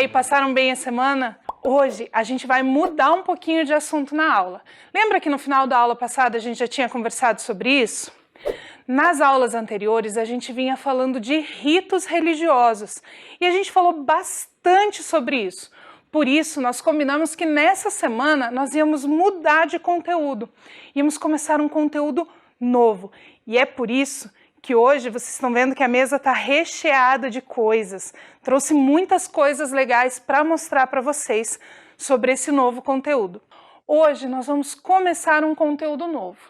aí, passaram bem a semana? Hoje a gente vai mudar um pouquinho de assunto na aula. Lembra que no final da aula passada a gente já tinha conversado sobre isso? Nas aulas anteriores a gente vinha falando de ritos religiosos e a gente falou bastante sobre isso. Por isso nós combinamos que nessa semana nós íamos mudar de conteúdo, íamos começar um conteúdo novo. E é por isso que hoje vocês estão vendo que a mesa está recheada de coisas. Trouxe muitas coisas legais para mostrar para vocês sobre esse novo conteúdo. Hoje nós vamos começar um conteúdo novo.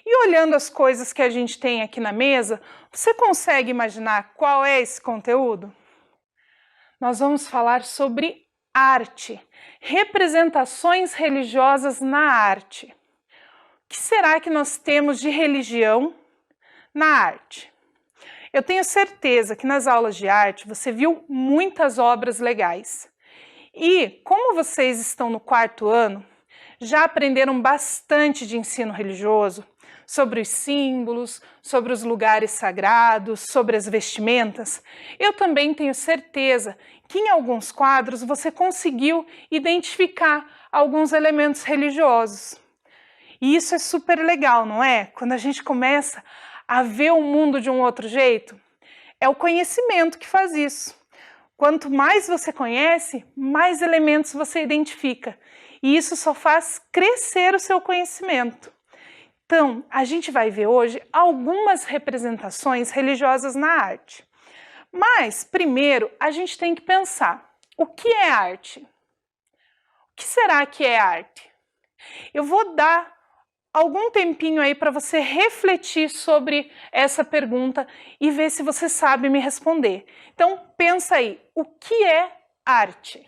E olhando as coisas que a gente tem aqui na mesa, você consegue imaginar qual é esse conteúdo? Nós vamos falar sobre arte, representações religiosas na arte. O que será que nós temos de religião na arte? Eu tenho certeza que nas aulas de arte você viu muitas obras legais. E como vocês estão no 4º ano, já aprenderam bastante de ensino religioso, sobre os símbolos, sobre os lugares sagrados, sobre as vestimentas. Eu também tenho certeza que em alguns quadros você conseguiu identificar alguns elementos religiosos. E isso é super legal, não é? Quando a gente começa a ver o mundo de um outro jeito, é o conhecimento que faz isso. Quanto mais você conhece, mais elementos você identifica. E isso só faz crescer o seu conhecimento. Então, a gente vai ver hoje algumas representações religiosas na arte. Mas, primeiro, a gente tem que pensar, o que é arte? O que será que é arte? Eu vou dar algum tempinho aí para você refletir sobre essa pergunta e ver se você sabe me responder. Então, pensa aí, o que é arte?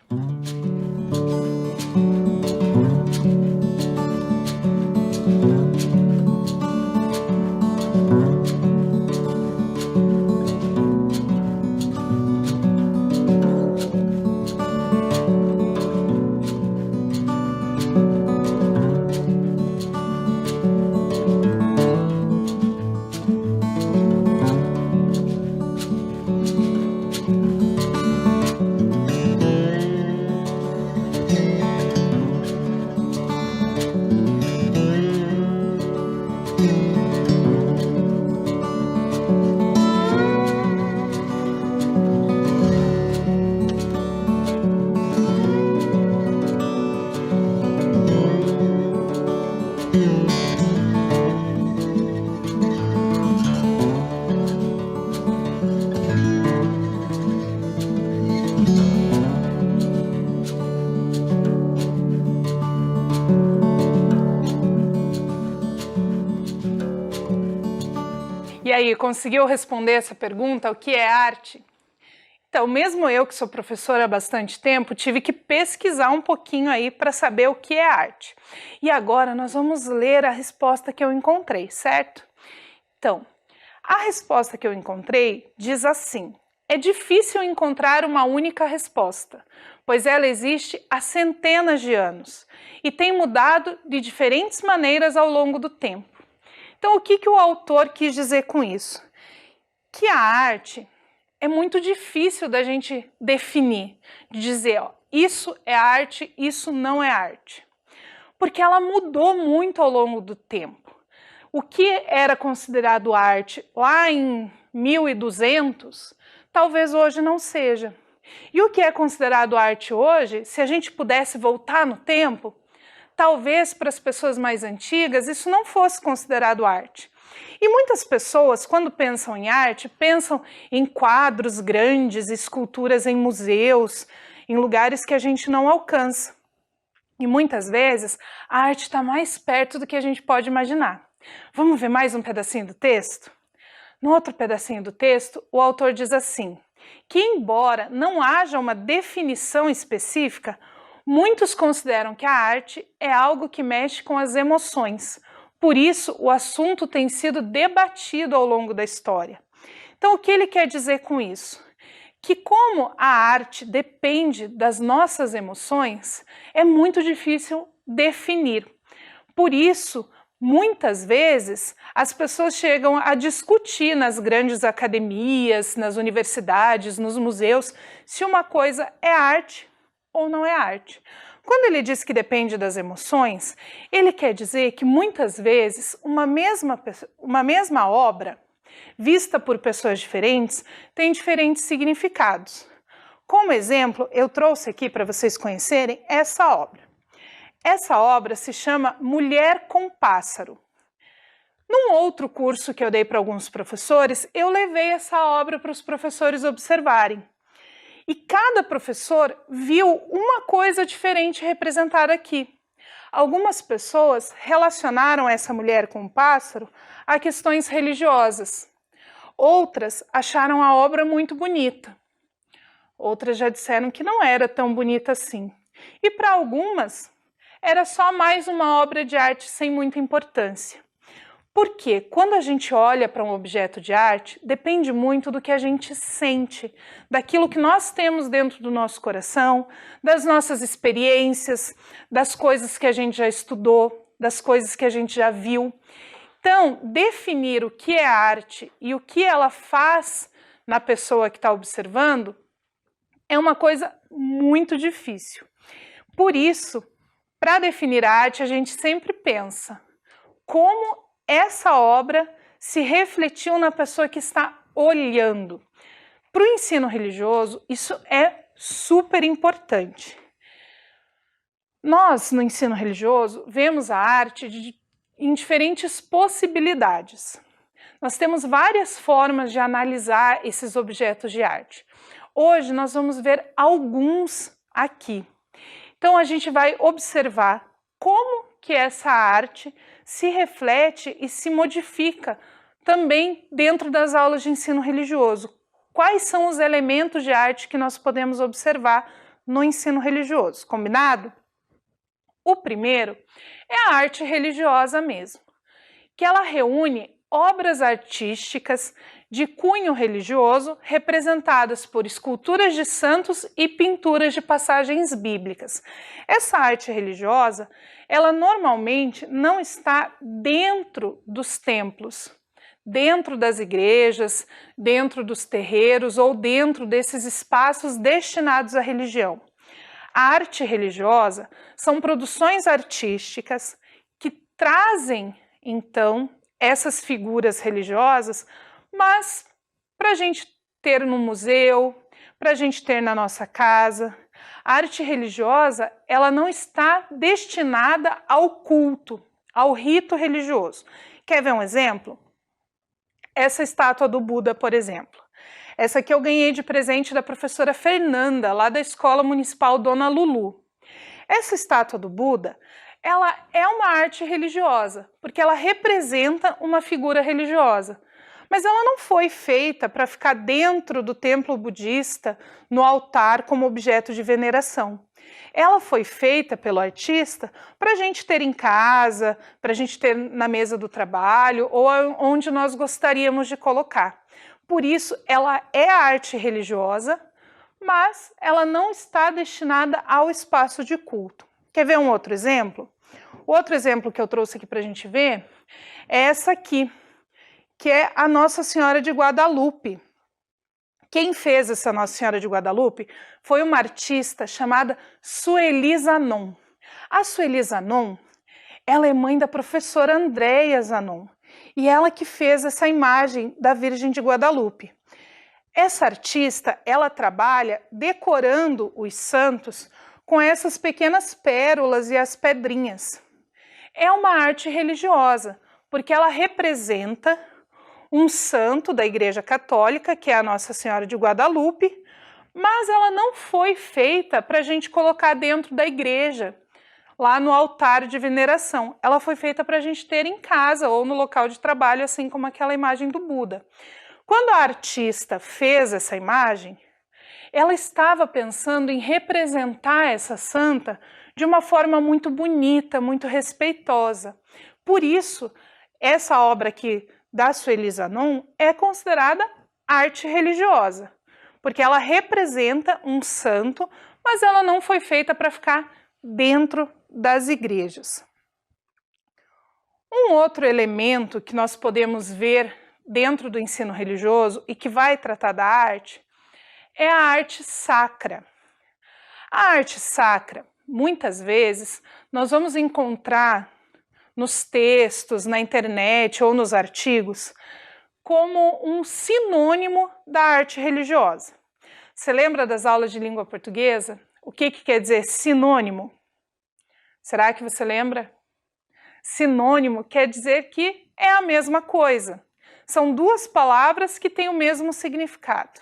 E aí, conseguiu responder essa pergunta, o que é arte? Então, mesmo eu que sou professora há bastante tempo, tive que pesquisar um pouquinho aí para saber o que é arte. E agora nós vamos ler a resposta que eu encontrei, certo? Então, a resposta que eu encontrei diz assim: é difícil encontrar uma única resposta, pois ela existe há centenas de anos e tem mudado de diferentes maneiras ao longo do tempo. Então, o que o autor quis dizer com isso? Que a arte é muito difícil da gente definir, de dizer, ó, isso é arte, isso não é arte. Porque ela mudou muito ao longo do tempo. O que era considerado arte lá em 1200, talvez hoje não seja. E o que é considerado arte hoje, se a gente pudesse voltar no tempo, talvez para as pessoas mais antigas isso não fosse considerado arte. E muitas pessoas, quando pensam em arte, pensam em quadros grandes, esculturas em museus, em lugares que a gente não alcança. E muitas vezes a arte está mais perto do que a gente pode imaginar. Vamos ver mais um pedacinho do texto? No outro pedacinho do texto, o autor diz assim, que embora não haja uma definição específica, muitos consideram que a arte é algo que mexe com as emoções. Por isso, o assunto tem sido debatido ao longo da história. Então, o que ele quer dizer com isso? Que como a arte depende das nossas emoções, é muito difícil definir. Por isso, Muitas vezes, as pessoas chegam a discutir nas grandes academias, nas universidades, nos museus, se uma coisa é arte ou não é arte. Quando ele diz que depende das emoções, ele quer dizer que muitas vezes uma mesma obra, vista por pessoas diferentes, tem diferentes significados. Como exemplo, eu trouxe aqui para vocês conhecerem essa obra. Essa obra se chama Mulher com Pássaro. Num outro curso que eu dei para alguns professores, eu levei essa obra para os professores observarem. E cada professor viu uma coisa diferente representada aqui. Algumas pessoas relacionaram essa mulher com o pássaro a questões religiosas. Outras acharam a obra muito bonita. Outras já disseram que não era tão bonita assim. E para algumas, era só mais uma obra de arte sem muita importância. Porque quando a gente olha para um objeto de arte, depende muito do que a gente sente, daquilo que nós temos dentro do nosso coração, das nossas experiências, das coisas que a gente já estudou, das coisas que a gente já viu. Então, definir o que é arte e o que ela faz na pessoa que está observando é uma coisa muito difícil. Por isso, para definir a arte, a gente sempre pensa como essa obra se refletiu na pessoa que está olhando. Para o ensino religioso, isso é super importante. Nós, no ensino religioso, vemos a arte em diferentes possibilidades. Nós temos várias formas de analisar esses objetos de arte. Hoje, nós vamos ver alguns aqui. Então, a gente vai observar como que essa arte se reflete e se modifica também dentro das aulas de ensino religioso. Quais são os elementos de arte que nós podemos observar no ensino religioso? Combinado? O primeiro é a arte religiosa mesmo, que ela reúne obras artísticas de cunho religioso representadas por esculturas de santos e pinturas de passagens bíblicas. Essa arte religiosa, ela normalmente não está dentro dos templos, dentro das igrejas, dentro dos terreiros ou dentro desses espaços destinados à religião. A arte religiosa são produções artísticas que trazem, então, essas figuras religiosas, mas para a gente ter no museu, para a gente ter na nossa casa. A arte religiosa, ela não está destinada ao culto, ao rito religioso. Quer ver um exemplo? Essa estátua do Buda, por exemplo. Essa aqui eu ganhei de presente da professora Fernanda, lá da Escola Municipal Dona Lulu. Essa estátua do Buda, ela é uma arte religiosa, porque ela representa uma figura religiosa. Mas ela não foi feita para ficar dentro do templo budista, no altar, como objeto de veneração. Ela foi feita pelo artista para a gente ter em casa, para a gente ter na mesa do trabalho ou onde nós gostaríamos de colocar. Por isso, ela é arte religiosa, mas ela não está destinada ao espaço de culto. Quer ver um outro exemplo? O outro exemplo que eu trouxe aqui para a gente ver é essa aqui, que é a Nossa Senhora de Guadalupe. Quem fez essa Nossa Senhora de Guadalupe foi uma artista chamada Sueli Zanon. A Sueli Zanon, ela é mãe da professora Andréia Zanon, e ela que fez essa imagem da Virgem de Guadalupe. Essa artista, ela trabalha decorando os santos com essas pequenas pérolas e as pedrinhas. É uma arte religiosa, porque ela representa um santo da Igreja Católica, que é a Nossa Senhora de Guadalupe, mas ela não foi feita para a gente colocar dentro da igreja, lá no altar de veneração. Ela foi feita para a gente ter em casa ou no local de trabalho, assim como aquela imagem do Buda. Quando a artista fez essa imagem, ela estava pensando em representar essa santa de uma forma muito bonita, muito respeitosa. Por isso, essa obra aqui da Sueli Zanon é considerada arte religiosa, porque ela representa um santo, mas ela não foi feita para ficar dentro das igrejas. Um outro elemento que nós podemos ver dentro do ensino religioso e que vai tratar da arte é a arte sacra. A arte sacra, muitas vezes, nós vamos encontrar nos textos, na internet ou nos artigos, como um sinônimo da arte religiosa. Você lembra das aulas de língua portuguesa? O que quer dizer sinônimo? Será que você lembra? Sinônimo quer dizer que é a mesma coisa. São duas palavras que têm o mesmo significado.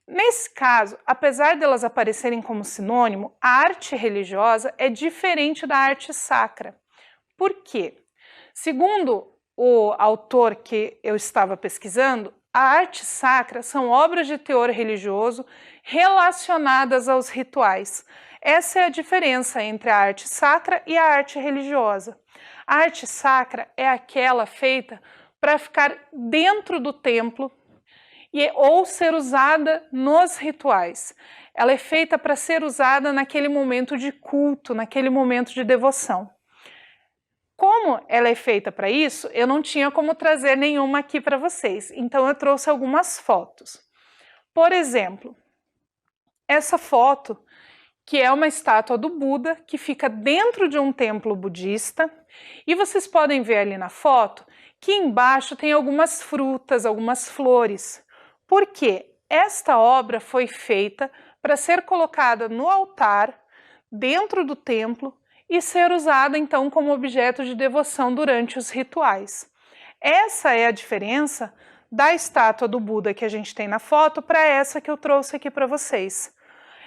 Nesse caso, apesar delas aparecerem como sinônimo, a arte religiosa é diferente da arte sacra. Por quê? Segundo o autor que eu estava pesquisando, a arte sacra são obras de teor religioso relacionadas aos rituais. Essa é a diferença entre a arte sacra e a arte religiosa. A arte sacra é aquela feita para ficar dentro do templo ou ser usada nos rituais. Ela é feita para ser usada naquele momento de culto, naquele momento de devoção. Como ela é feita para isso, eu não tinha como trazer nenhuma aqui para vocês, então eu trouxe algumas fotos. Por exemplo, essa foto, que é uma estátua do Buda, que fica dentro de um templo budista, e vocês podem ver ali na foto que embaixo tem algumas frutas, algumas flores. Por quê? Esta obra foi feita para ser colocada no altar, dentro do templo, e ser usada então como objeto de devoção durante os rituais. Essa é a diferença da estátua do Buda que a gente tem na foto para essa que eu trouxe aqui para vocês.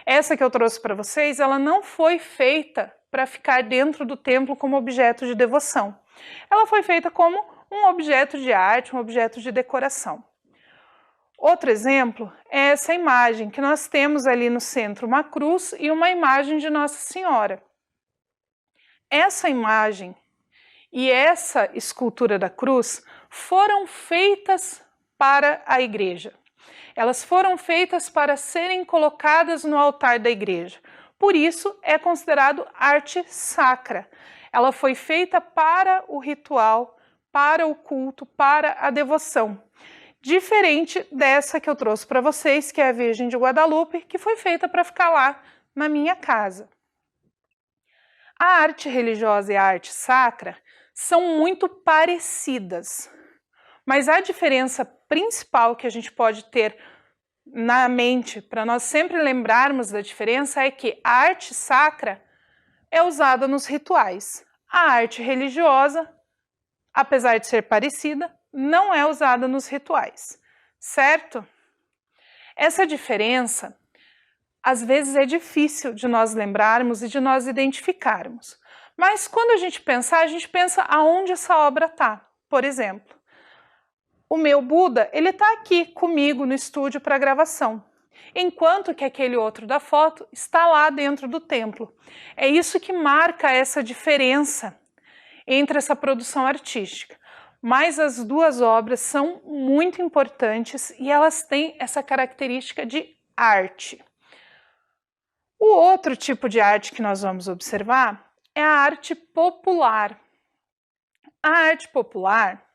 Essa que eu trouxe para vocês, ela não foi feita para ficar dentro do templo como objeto de devoção. Ela foi feita como um objeto de arte, um objeto de decoração. Outro exemplo é essa imagem, que nós temos ali no centro uma cruz e uma imagem de Nossa Senhora. Essa imagem e essa escultura da cruz foram feitas para a igreja. Elas foram feitas para serem colocadas no altar da igreja. Por isso é considerado arte sacra. Ela foi feita para o ritual, para o culto, para a devoção. Diferente dessa que eu trouxe para vocês, que é a Virgem de Guadalupe, que foi feita para ficar lá na minha casa. A arte religiosa e a arte sacra são muito parecidas, mas a diferença principal que a gente pode ter na mente, para nós sempre lembrarmos da diferença, é que a arte sacra é usada nos rituais. A arte religiosa, apesar de ser parecida, não é usada nos rituais, certo? Essa diferença, às vezes, é difícil de nós lembrarmos e de nós identificarmos. Mas quando a gente pensa aonde essa obra está. Por exemplo, o meu Buda, ele está aqui comigo no estúdio para gravação, enquanto que aquele outro da foto está lá dentro do templo. É isso que marca essa diferença entre essa produção artística. Mas as duas obras são muito importantes e elas têm essa característica de arte. O outro tipo de arte que nós vamos observar é a arte popular. A arte popular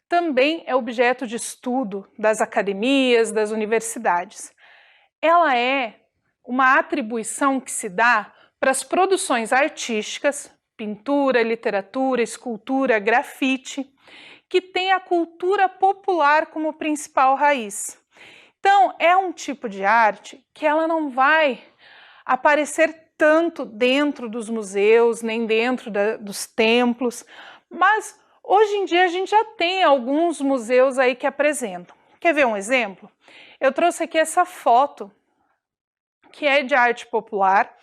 também é objeto de estudo das academias, das universidades. Ela é uma atribuição que se dá para as produções artísticas, pintura, literatura, escultura, grafite, que tem a cultura popular como principal raiz. Então, é um tipo de arte que ela não vai aparecer tanto dentro dos museus, nem dentro dos templos, mas hoje em dia a gente já tem alguns museus aí que apresentam. Quer ver um exemplo? Eu trouxe aqui essa foto, que é de arte popular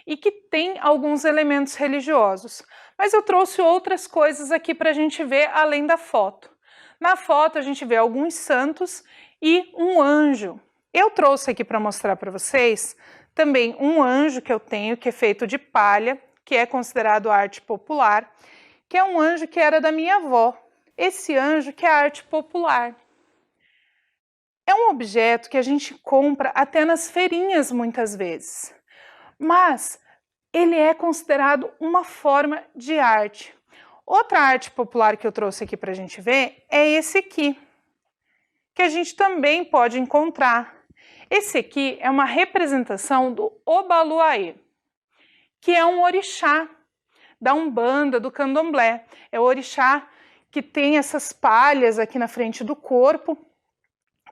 e que tem alguns elementos religiosos. Mas eu trouxe outras coisas aqui para a gente ver além da foto. Na foto a gente vê alguns santos e um anjo. Eu trouxe aqui para mostrar para vocês também um anjo que eu tenho, que é feito de palha, que é considerado arte popular, que é um anjo que era da minha avó. Esse anjo que é arte popular. É um objeto que a gente compra até nas feirinhas muitas vezes, mas ele é considerado uma forma de arte. Outra arte popular que eu trouxe aqui para a gente ver é esse aqui, que a gente também pode encontrar. Esse aqui é uma representação do Obaluayê, que é um orixá da Umbanda, do Candomblé. É o orixá que tem essas palhas aqui na frente do corpo.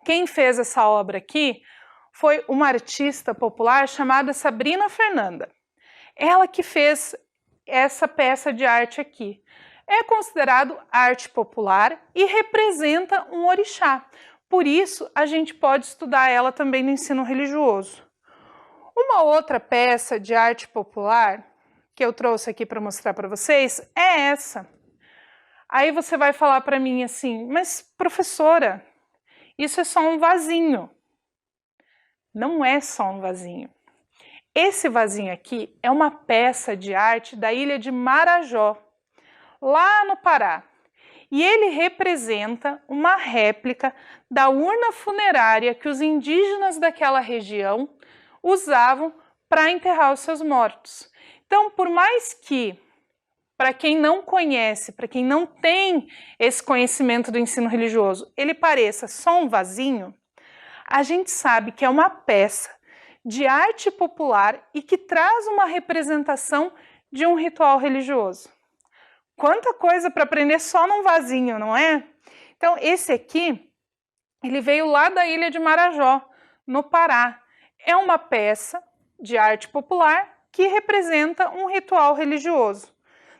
Quem fez essa obra aqui foi uma artista popular chamada Sabrina Fernanda. Ela que fez essa peça de arte aqui. É considerado arte popular e representa um orixá. Por isso, a gente pode estudar ela também no ensino religioso. Uma outra peça de arte popular que eu trouxe aqui para mostrar para vocês é essa. Aí você vai falar para mim assim, mas professora, isso é só um vasinho. Não é só um vasinho. Esse vasinho aqui é uma peça de arte da ilha de Marajó, lá no Pará. E ele representa uma réplica da urna funerária que os indígenas daquela região usavam para enterrar os seus mortos. Então, por mais que, para quem não conhece, para quem não tem esse conhecimento do ensino religioso, ele pareça só um vasinho, a gente sabe que é uma peça de arte popular e que traz uma representação de um ritual religioso. Quanta coisa para aprender só num vasinho, não é? Então, esse aqui, ele veio lá da ilha de Marajó, no Pará. É uma peça de arte popular que representa um ritual religioso.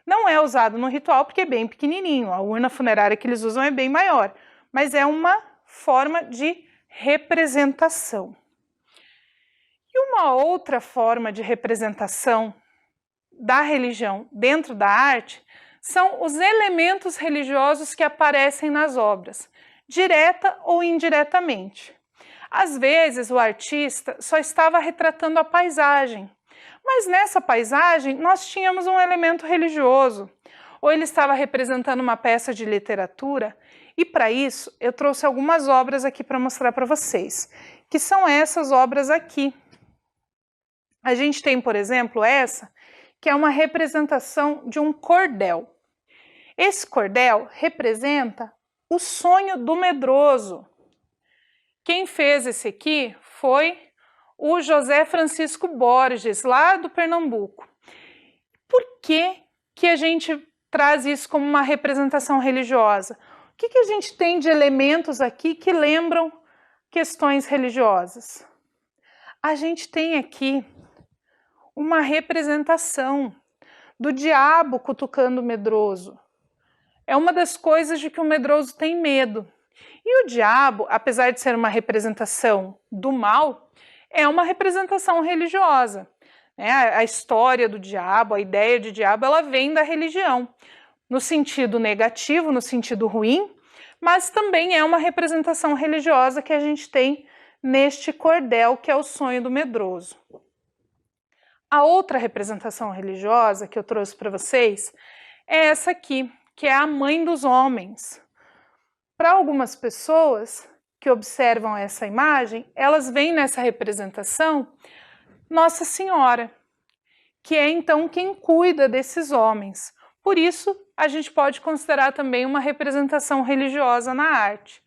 Não é usado no ritual porque é bem pequenininho, a urna funerária que eles usam é bem maior, mas é uma forma de representação. E uma outra forma de representação da religião dentro da arte são os elementos religiosos que aparecem nas obras, direta ou indiretamente. Às vezes o artista só estava retratando a paisagem, mas nessa paisagem nós tínhamos um elemento religioso, ou ele estava representando uma peça de literatura, e para isso eu trouxe algumas obras aqui para mostrar para vocês, que são essas obras aqui. A gente tem, por exemplo, essa, que é uma representação de um cordel. Esse cordel representa o sonho do medroso. Quem fez esse aqui foi o José Francisco Borges, lá do Pernambuco. Por que a gente traz isso como uma representação religiosa? O que a gente tem de elementos aqui que lembram questões religiosas? A gente tem aqui uma representação do diabo cutucando o medroso. É uma das coisas de que o medroso tem medo. E o diabo, apesar de ser uma representação do mal, é uma representação religiosa. A história do diabo, a ideia de diabo, ela vem da religião, no sentido negativo, no sentido ruim, mas também é uma representação religiosa que a gente tem neste cordel, que é o sonho do medroso. A outra representação religiosa que eu trouxe para vocês é essa aqui, que é a mãe dos homens. Para algumas pessoas que observam essa imagem, elas veem nessa representação Nossa Senhora, que é então quem cuida desses homens. Por isso, a gente pode considerar também uma representação religiosa na arte.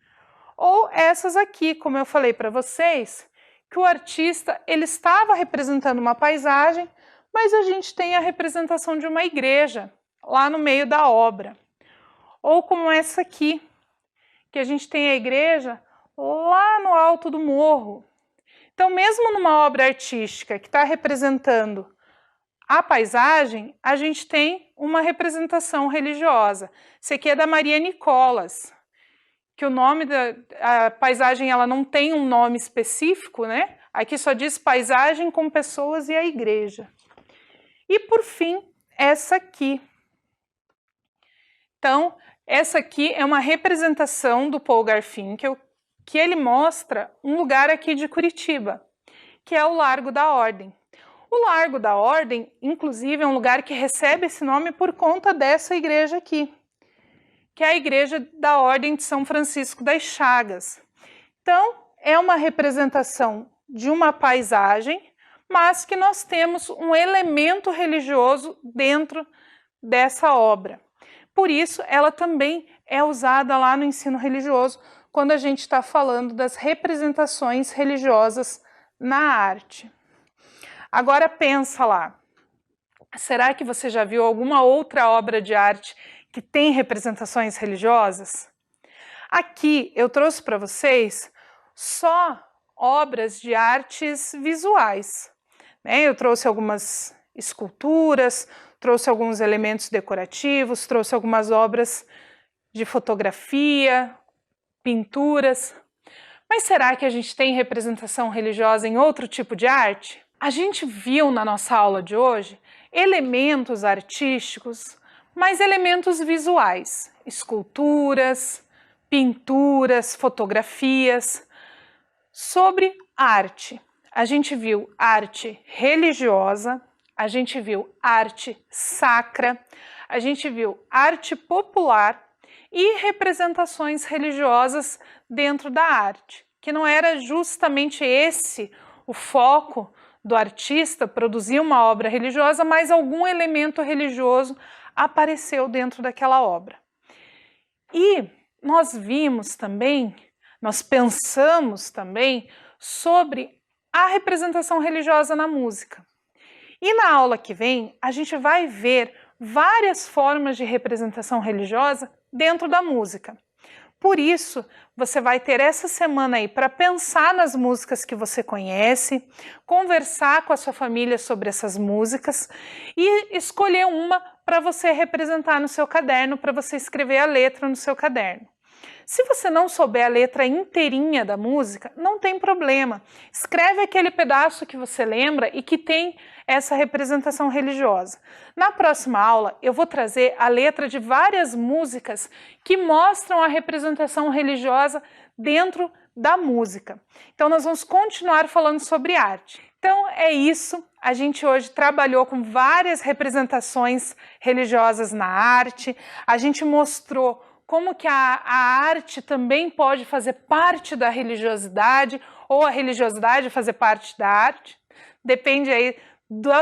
Ou essas aqui, como eu falei para vocês, que o artista ele estava representando uma paisagem, mas a gente tem a representação de uma igreja lá no meio da obra. Ou como essa aqui, que a gente tem a igreja lá no alto do morro. Então, mesmo numa obra artística que está representando a paisagem, a gente tem uma representação religiosa. Esse aqui é da Maria Nicolas, que o nome da paisagem ela não tem um nome específico, né? Aqui só diz paisagem com pessoas e a igreja. E por fim, essa aqui. Então, essa aqui é uma representação do Paul Garfinkel, que ele mostra um lugar aqui de Curitiba, que é o Largo da Ordem. O Largo da Ordem, inclusive, é um lugar que recebe esse nome por conta dessa igreja aqui, que é a Igreja da Ordem de São Francisco das Chagas. Então, é uma representação de uma paisagem, mas que nós temos um elemento religioso dentro dessa obra. Por isso, ela também é usada lá no ensino religioso, quando a gente está falando das representações religiosas na arte. Agora pensa lá, será que você já viu alguma outra obra de arte que tem representações religiosas? Aqui eu trouxe para vocês só obras de artes visuais, né? Eu trouxe algumas esculturas, trouxe alguns elementos decorativos, trouxe algumas obras de fotografia, pinturas. Mas será que a gente tem representação religiosa em outro tipo de arte? A gente viu na nossa aula de hoje elementos artísticos, mas elementos visuais, esculturas, pinturas, fotografias. Sobre arte, a gente viu arte religiosa, a gente viu arte sacra, a gente viu arte popular e representações religiosas dentro da arte, que não era justamente esse o foco do artista, produzir uma obra religiosa, mas algum elemento religioso apareceu dentro daquela obra. E nós vimos também, nós pensamos também sobre a representação religiosa na música. E na aula que vem, a gente vai ver várias formas de representação religiosa dentro da música. Por isso, você vai ter essa semana aí para pensar nas músicas que você conhece, conversar com a sua família sobre essas músicas e escolher uma para você representar no seu caderno, para você escrever a letra no seu caderno. Se você não souber a letra inteirinha da música, não tem problema. Escreve aquele pedaço que você lembra e que tem essa representação religiosa. Na próxima aula, eu vou trazer a letra de várias músicas que mostram a representação religiosa dentro da música. Então, nós vamos continuar falando sobre arte. Então, é isso. A gente hoje trabalhou com várias representações religiosas na arte. A gente mostrou como que a arte também pode fazer parte da religiosidade ou a religiosidade fazer parte da arte. Depende aí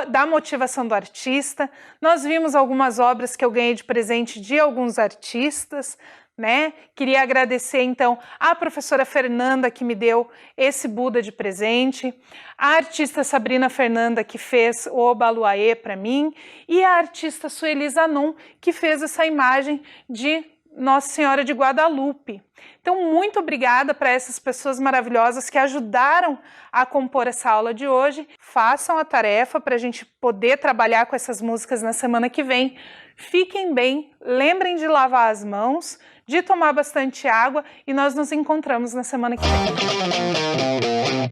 da motivação do artista. Nós vimos algumas obras que eu ganhei de presente de alguns artistas, né? Queria agradecer então à professora Fernanda que me deu esse Buda de presente, a artista Sabrina Fernanda que fez o Obaluayê para mim e a artista Sueli Zanon que fez essa imagem de Nossa Senhora de Guadalupe. Então, muito obrigada para essas pessoas maravilhosas que ajudaram a compor essa aula de hoje. Façam a tarefa para a gente poder trabalhar com essas músicas na semana que vem. Fiquem bem, lembrem de lavar as mãos, de tomar bastante água e nós nos encontramos na semana que vem.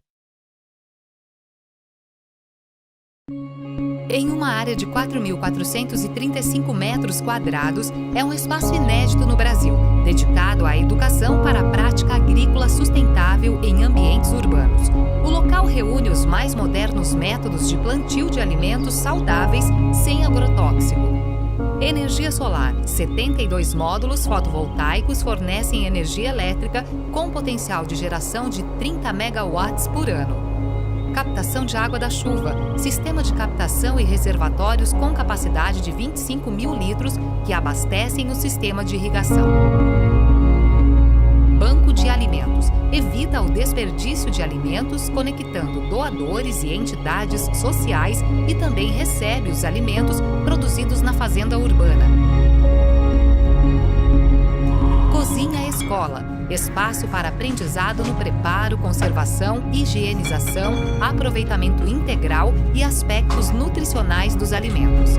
Em uma área de 4.435 metros quadrados, é um espaço inédito no Brasil, dedicado à educação para a prática agrícola sustentável em ambientes urbanos. O local reúne os mais modernos métodos de plantio de alimentos saudáveis sem agrotóxico. Energia solar. 72 módulos fotovoltaicos fornecem energia elétrica com potencial de geração de 30 megawatts por ano. Captação de água da chuva, sistema de captação e reservatórios com capacidade de 25 mil litros que abastecem o sistema de irrigação. Banco de alimentos, evita o desperdício de alimentos conectando doadores e entidades sociais e também recebe os alimentos produzidos na fazenda urbana. Cozinha Escola. Espaço para aprendizado no preparo, conservação, higienização, aproveitamento integral e aspectos nutricionais dos alimentos.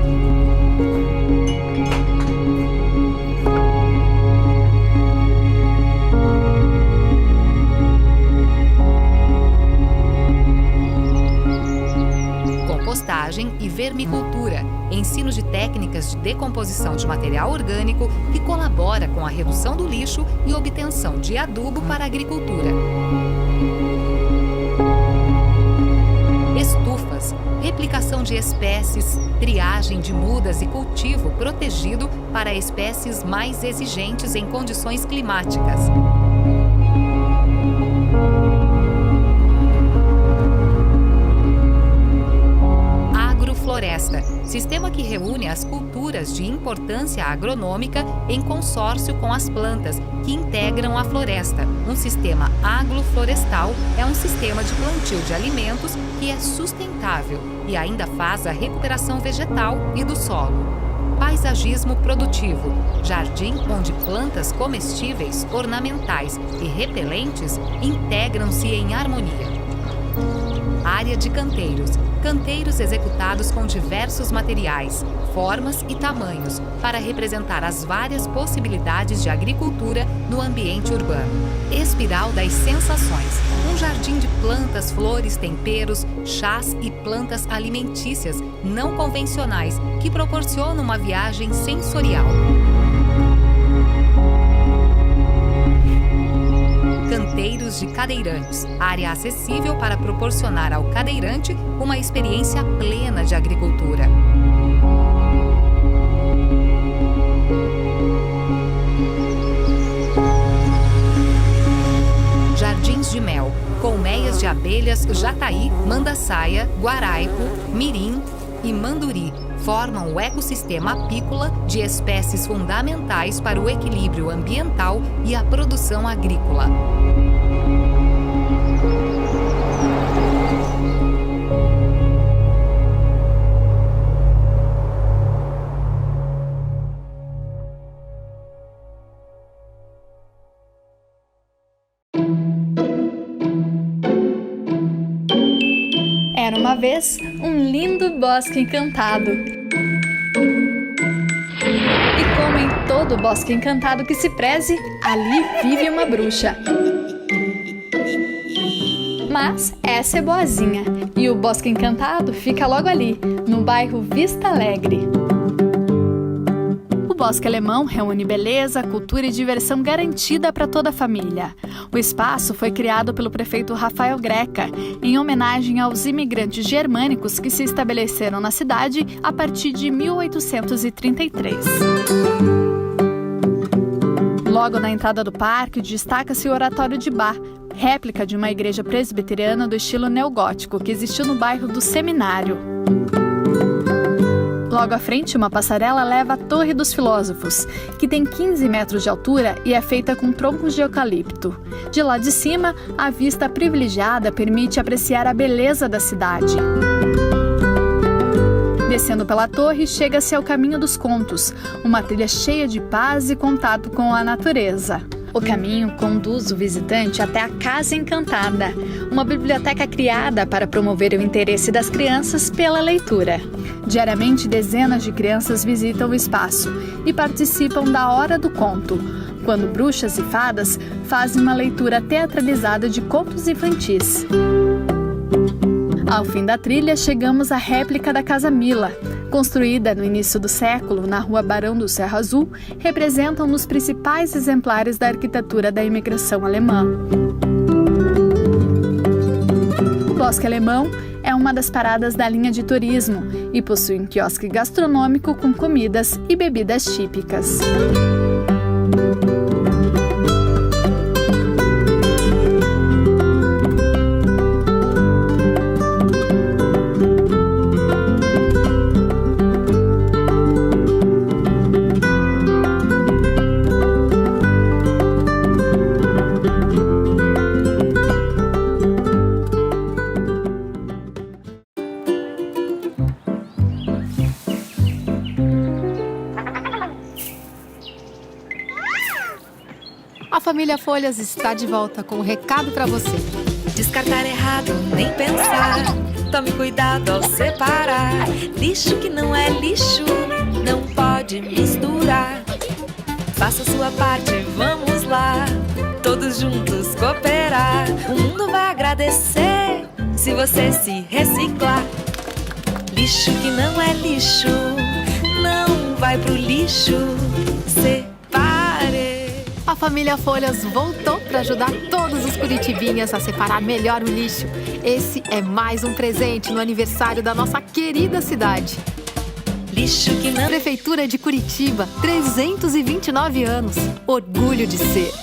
Compostagem e vermicultura. Ensino de técnicas de decomposição de material orgânico que colabora com a redução do lixo e obtenção de adubo para a agricultura. Estufas, replicação de espécies, triagem de mudas e cultivo protegido para espécies mais exigentes em condições climáticas. Agrofloresta, sistema que reúne as culturas de importância agronômica em consórcio com as plantas que integram a floresta. Um sistema agroflorestal é um sistema de plantio de alimentos que é sustentável e ainda faz a recuperação vegetal e do solo. Paisagismo produtivo, jardim onde plantas comestíveis, ornamentais e repelentes integram-se em harmonia. Área de canteiros. Canteiros executados com diversos materiais, formas e tamanhos para representar as várias possibilidades de agricultura no ambiente urbano. Espiral das sensações. Um jardim de plantas, flores, temperos, chás e plantas alimentícias não convencionais que proporcionam uma viagem sensorial. Canteiros de cadeirantes, área acessível para proporcionar ao cadeirante uma experiência plena de agricultura. Jardins de mel, colmeias de abelhas jataí, mandaçaia, guaraipo, mirim e manduri, formam o ecossistema apícola de espécies fundamentais para o equilíbrio ambiental e a produção agrícola. Era uma vez um lindo bosque encantado. E como em todo bosque encantado que se preze, ali vive uma bruxa. Mas essa é boazinha, e o Bosque Encantado fica logo ali, no bairro Vista Alegre. O Bosque Alemão reúne beleza, cultura e diversão garantida para toda a família. O espaço foi criado pelo prefeito Rafael Greca, em homenagem aos imigrantes germânicos que se estabeleceram na cidade a partir de 1833. Logo na entrada do parque, destaca-se o Oratório de Bá, réplica de uma igreja presbiteriana do estilo neogótico que existiu no bairro do Seminário. Logo à frente, uma passarela leva à Torre dos Filósofos, que tem 15 metros de altura e é feita com troncos de eucalipto. De lá de cima, a vista privilegiada permite apreciar a beleza da cidade. Descendo pela torre, chega-se ao Caminho dos Contos, uma trilha cheia de paz e contato com a natureza. O caminho conduz o visitante até a Casa Encantada, uma biblioteca criada para promover o interesse das crianças pela leitura. Diariamente, dezenas de crianças visitam o espaço e participam da Hora do Conto, quando bruxas e fadas fazem uma leitura teatralizada de contos infantis. Ao fim da trilha, chegamos à réplica da Casa Mila. Construída no início do século, na rua Barão do Cerro Azul, representa um dos principais exemplares da arquitetura da imigração alemã. O Bosque Alemão é uma das paradas da linha de turismo e possui um quiosque gastronômico com comidas e bebidas típicas. A família Folhas está de volta com um recado para você. Descartar errado, nem pensar. Tome cuidado ao separar. Lixo que não é lixo, não pode misturar. Faça sua parte, vamos lá. Todos juntos cooperar. O mundo vai agradecer se você se reciclar. Lixo que não é lixo, não vai pro lixo. A família Folhas voltou para ajudar todos os curitibinhas a separar melhor o lixo. Esse é mais um presente no aniversário da nossa querida cidade. Lixo que não... Prefeitura de Curitiba, 329 anos. Orgulho de ser.